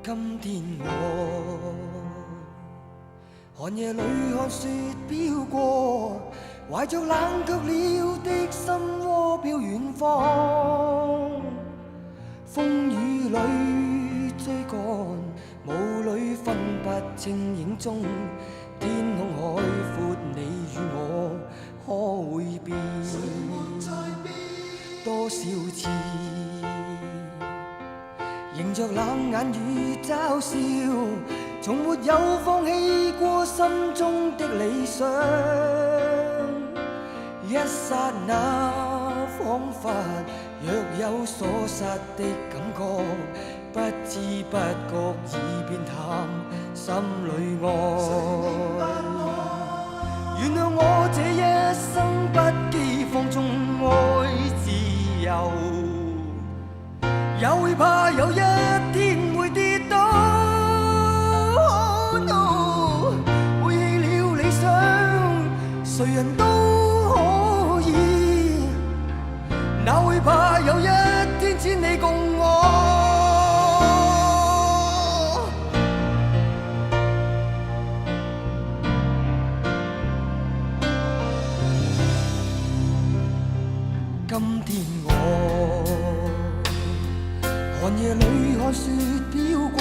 今天我寒夜裏看雪飄過，懷着冷卻了的心窩飄遠方。風雨裏追趕，霧裏分不清影蹤。天空海闊，你與我可會變？多少次迎着冷眼與嘲笑，從沒有放棄過心中的理想。一剎那彷彿若有所失的感覺，不知不覺已變淡心裏愛。原諒我這一生不羈放縱愛自由，也會怕有一天會跌倒。Oh no， 背棄了理想，誰人都可以，哪會怕有一天只你共我。今天我寒夜裏看雪飄過，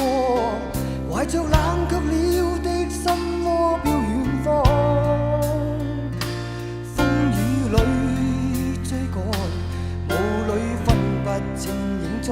懷着冷卻了的心窩飄遠方。風雨裏追趕，霧裏分不清影蹤。